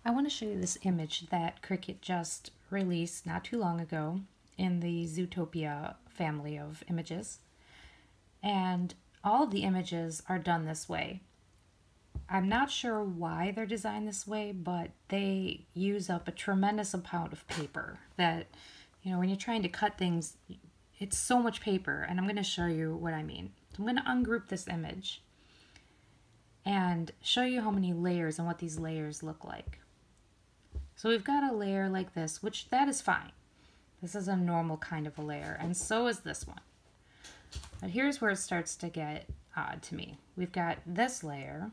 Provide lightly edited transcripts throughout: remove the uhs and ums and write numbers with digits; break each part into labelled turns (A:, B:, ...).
A: I want to show you this image that Cricut just released not too long ago in the Zootopia family of images. And all of the images are done this way. I'm not sure why they're designed this way, but they use up a tremendous amount of paper that, when you're trying to cut things, it's so much paper, and I'm going to show you what I mean. So I'm going to ungroup this image and show you how many layers and what these layers look like. So we've got a layer like this, which that is fine. This is a normal kind of a layer, and so is this one. But here's where it starts to get odd to me. We've got this layer,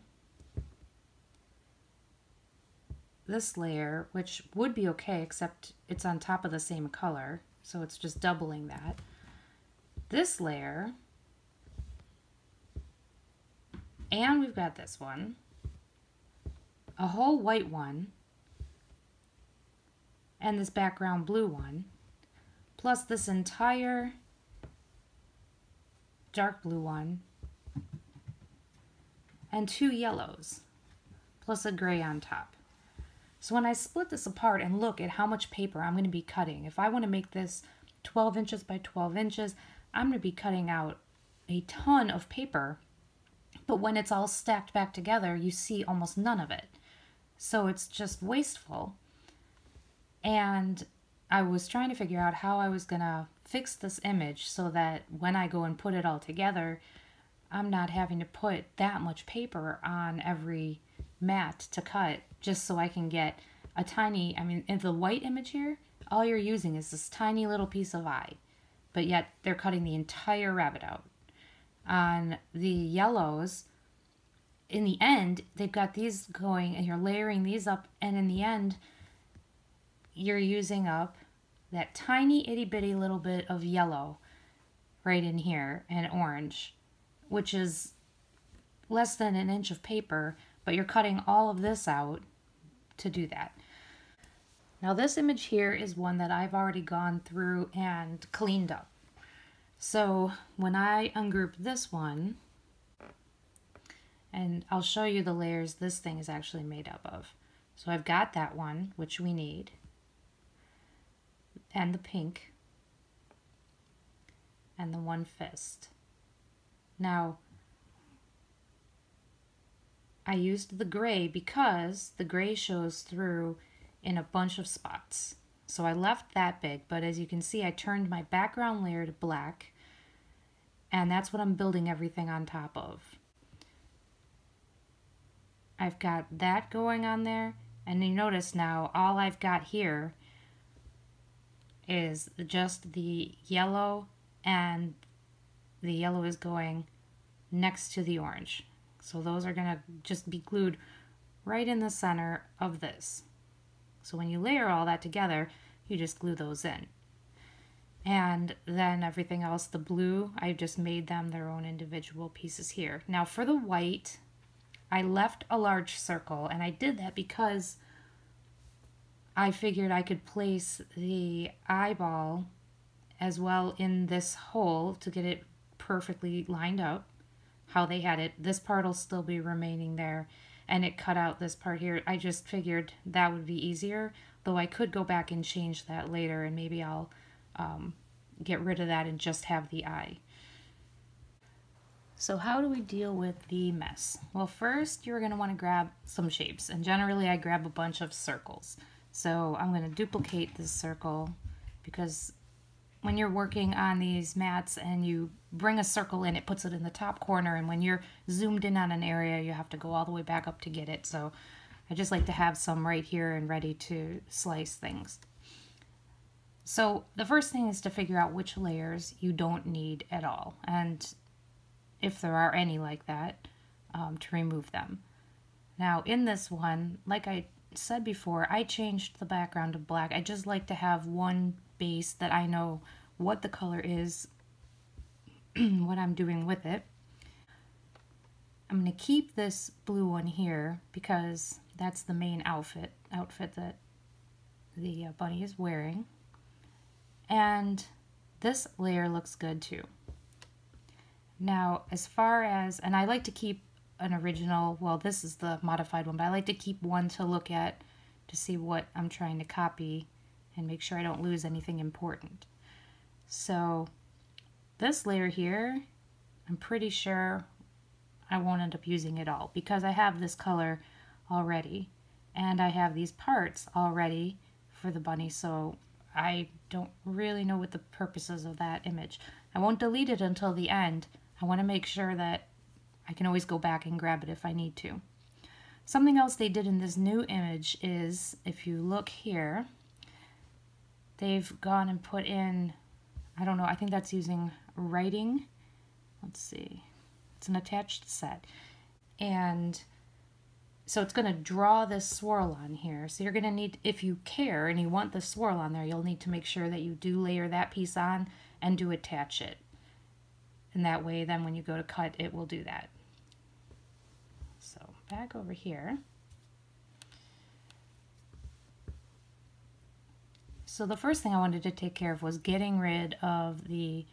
A: which would be okay, except it's on top of the same color, so it's just doubling that. This layer, and we've got this one, a whole white one, and this background blue one, plus this entire dark blue one, and two yellows, plus a gray on top. So when I split this apart and look at how much paper I'm going to be cutting, if I want to make this 12 inches by 12 inches, I'm going to be cutting out a ton of paper. But when it's all stacked back together, you see almost none of it. So it's just wasteful. And I was trying to figure out how I was going to fix this image so that when I go and put it all together, I'm not having to put that much paper on every mat to cut just so I can get a tiny, in the white image here, all you're using is this tiny little piece of eye, but yet they're cutting the entire rabbit out. On the yellows, in the end, they've got these going and you're layering these up, and in the end, you're using up that tiny itty bitty little bit of yellow right in here and orange, which is less than an inch of paper, but you're cutting all of this out to do that. Now this image here is one that I've already gone through and cleaned up. So when I ungroup this one, and I'll show you the layers this thing is actually made up of. So I've got that one, which we need, and the pink, and the one fist. Now, I used the gray because the gray shows through in a bunch of spots. So I left that big, but as you can see, I turned my background layer to black, and that's what I'm building everything on top of. I've got that going on there, and you notice now all I've got here is just the yellow, and the yellow is going next to the orange. So those are going to just be glued right in the center of this. So when you layer all that together, you just glue those in. And then everything else, the blue, I just made them their own individual pieces here. Now for the white, I left a large circle, and I did that because I figured I could place the eyeball as well in this hole to get it perfectly lined up how they had it. This part will still be remaining there, and it cut out this part here. I just figured that would be easier, though I could go back and change that later, and maybe I'll get rid of that and just have the eye. So how do we deal with the mess? Well, first you're going to want to grab some shapes, and generally I grab a bunch of circles. So I'm going to duplicate this circle, because when you're working on these mats and you bring a circle in, it puts it in the top corner, and when you're zoomed in on an area, you have to go all the way back up to get it. So I just like to have some right here and ready to slice things. So the first thing is to figure out which layers you don't need at all, and if there are any like that, to remove them. Now in this one, like I said before, I changed the background to black. I just like to have one base that I know what the color is, what I'm doing with it. I'm going to keep this blue one here because that's the main outfit that the bunny is wearing. And this layer looks good too. Now, as far as, and I like to keep an original, well, this is the modified one, but I like to keep one to look at to see what I'm trying to copy and make sure I don't lose anything important. So this layer here, I'm pretty sure I won't end up using it all because I have this color already and I have these parts already for the bunny, so I don't really know what the purpose is of that image. I won't delete it until the end. I want to make sure that I can always go back and grab it if I need to. Something else they did in this new image is, if you look here, they've gone and put in, I don't know, I think that's using writing. Let's see. It's an attached set. And so it's going to draw this swirl on here. So you're going to need, if you care and you want the swirl on there, you'll need to make sure that you do layer that piece on and do attach it. And that way, then when you go to cut, it will do that. So back over here. So the first thing I wanted to take care of was getting rid of the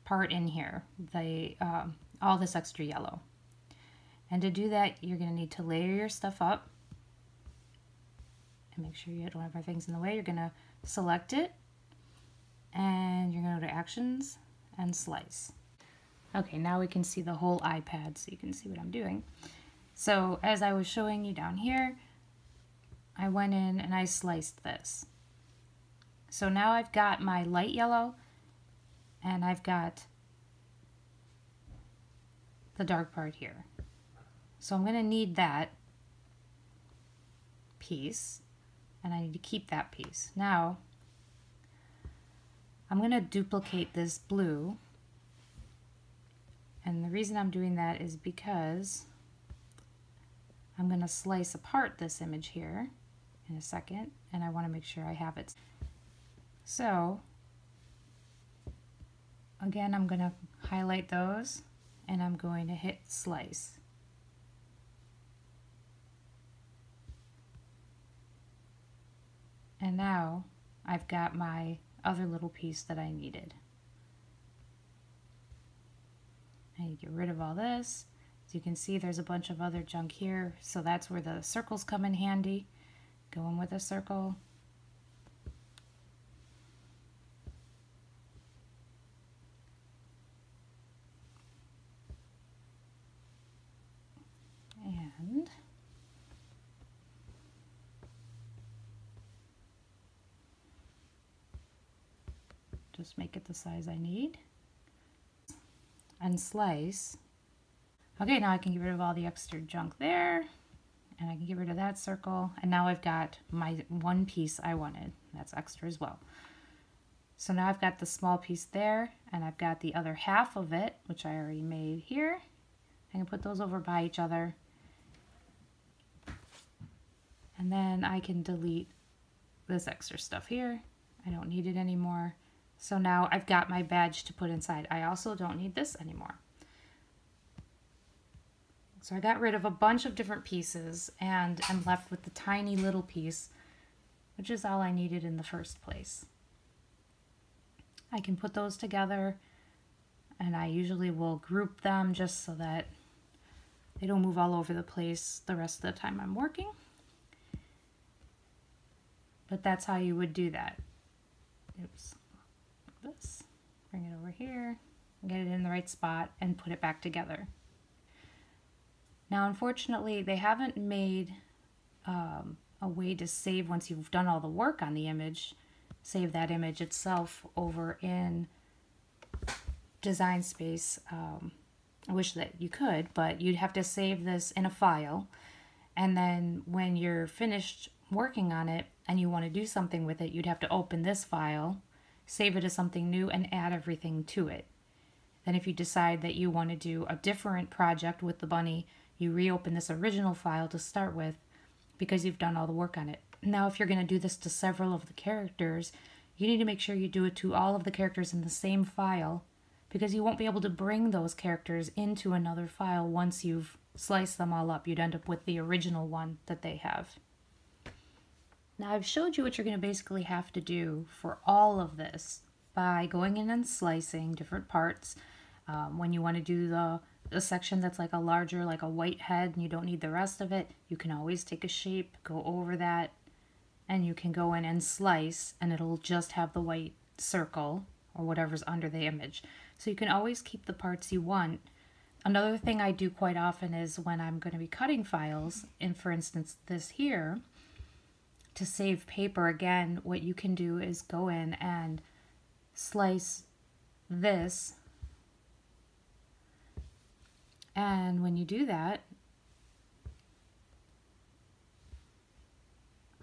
A: part in here, the all this extra yellow. And to do that, you're going to need to layer your stuff up and make sure you don't have our things in the way. You're going to select it and you're going to go to Actions and Slice. Okay, now we can see the whole iPad, so you can see what I'm doing. So as I was showing you down here, I went in and I sliced this. So now I've got my light yellow and I've got the dark part here. So I'm going to need that piece and I need to keep that piece. Now I'm going to duplicate this blue, and the reason I'm doing that is because I'm going to slice apart this image here in a second, and I want to make sure I have it. So again, I'm going to highlight those and I'm going to hit slice. And now I've got my other little piece that I needed. I need to get rid of all this. As you can see, there's a bunch of other junk here, so that's where the circles come in handy. Go in with a circle. And just make it the size I need. And slice. Okay, now I can get rid of all the extra junk there, and I can get rid of that circle, and now I've got my one piece I wanted. That's extra as well. So now I've got the small piece there, and I've got the other half of it, which I already made here. I can put those over by each other, and then I can delete this extra stuff here. I don't need it anymore. So now I've got my badge to put inside. I also don't need this anymore. So I got rid of a bunch of different pieces and I'm left with the tiny little piece, which is all I needed in the first place. I can put those together, and I usually will group them just so that they don't move all over the place the rest of the time I'm working. But that's how you would do that. Oops. This, bring it over here, get it in the right spot, and put it back together. Now, unfortunately, they haven't made a way to save once you've done all the work on the image, save that image itself over in Design Space. I wish that you could, but you'd have to save this in a file, and then when you're finished working on it and you want to do something with it, you'd have to open this file, save it as something new, and add everything to it. Then if you decide that you want to do a different project with the bunny, you reopen this original file to start with because you've done all the work on it. Now, if you're going to do this to several of the characters, you need to make sure you do it to all of the characters in the same file, because you won't be able to bring those characters into another file once you've sliced them all up. You'd end up with the original one that they have. Now, I've showed you what you're going to basically have to do for all of this by going in and slicing different parts. When you want to do the a section that's like a larger, like a white head, and you don't need the rest of it, you can always take a shape, go over that, and you can go in and slice, and it'll just have the white circle or whatever's under the image. So you can always keep the parts you want. Another thing I do quite often is when I'm going to be cutting files, and for instance this here, to save paper, again, what you can do is go in and slice this, and when you do that,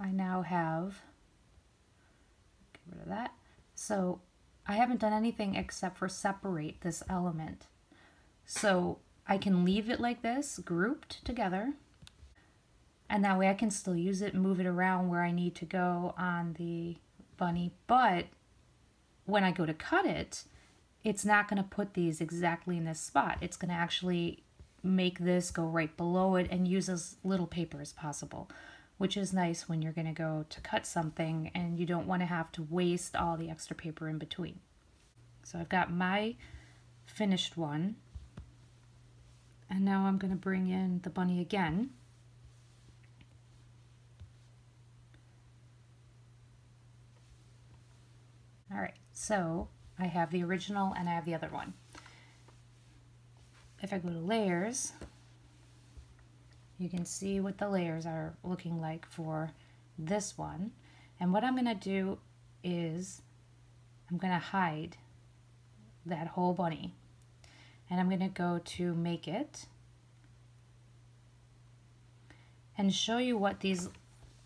A: I now have, get rid of that, so I haven't done anything except for separate this element. So I can leave it like this, grouped together, and that way I can still use it, move it around where I need to go on the bunny, but when I go to cut it, it's not going to put these exactly in this spot. It's going to actually make this go right below it and use as little paper as possible, which is nice when you're going to go to cut something and you don't want to have to waste all the extra paper in between. So I've got my finished one, and now I'm going to bring in the bunny again. All right, so I have the original and I have the other one. If I go to layers, you can see what the layers are looking like for this one. And what I'm going to do is I'm going to hide that whole bunny. And I'm going to go to Make It and show you what these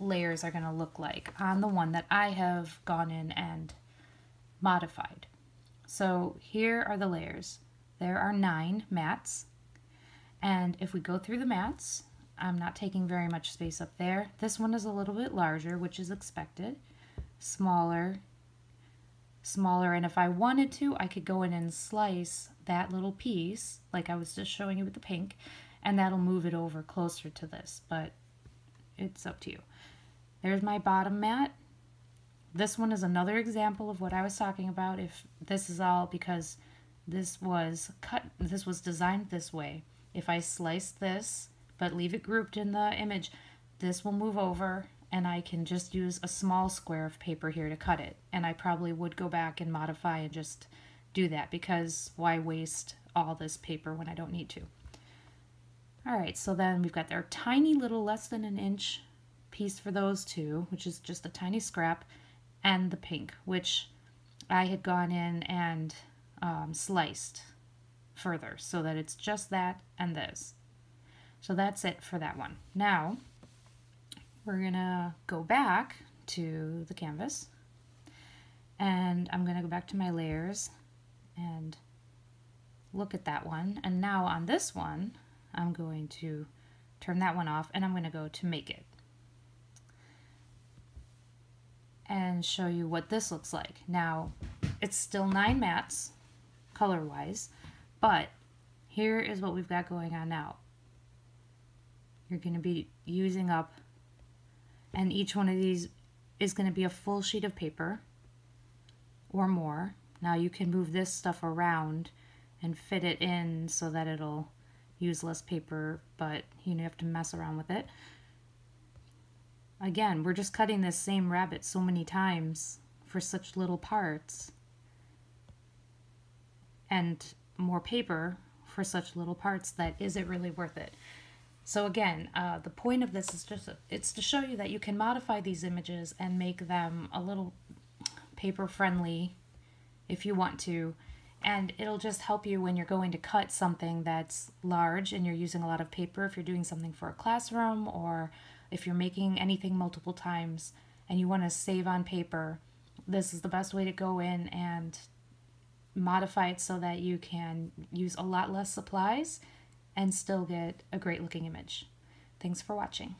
A: layers are going to look like on the one that I have gone in and modified. So here are the layers. There are 9 mats, and if we go through the mats, I'm not taking very much space up there. This one is a little bit larger, which is expected. Smaller, smaller, and if I wanted to, I could go in and slice that little piece, like I was just showing you with the pink, and that'll move it over closer to this, but it's up to you. There's my bottom mat. This one is another example of what I was talking about. If this is all because this was designed this way. If I slice this, but leave it grouped in the image, this will move over, and I can just use a small square of paper here to cut it. And I probably would go back and modify and just do that, because why waste all this paper when I don't need to? Alright, so then we've got our tiny little less than an inch piece for those two, which is just a tiny scrap, and the pink, which I had gone in and sliced further so that it's just that and this. So that's it for that one. Now we're gonna go back to the canvas, and I'm gonna go back to my layers and look at that one. And now on this one, I'm going to turn that one off, and I'm gonna go to Make It and show you what this looks like. Now it's still 9 mats color wise, but here is what we've got going on now. You're going to be using up, and each one of these is going to be a full sheet of paper or more. Now you can move this stuff around and fit it in so that it'll use less paper, but you have to mess around with it. Again, we're just cutting this same rabbit so many times for such little parts, and more paper for such little parts, that is it really worth it? So again, the point of this is it's to show you that you can modify these images and make them a little paper friendly if you want to, and it'll just help you when you're going to cut something that's large and you're using a lot of paper. If you're doing something for a classroom, or if you're making anything multiple times and you want to save on paper, this is the best way to go in and modify it so that you can use a lot less supplies and still get a great looking image. Thanks for watching.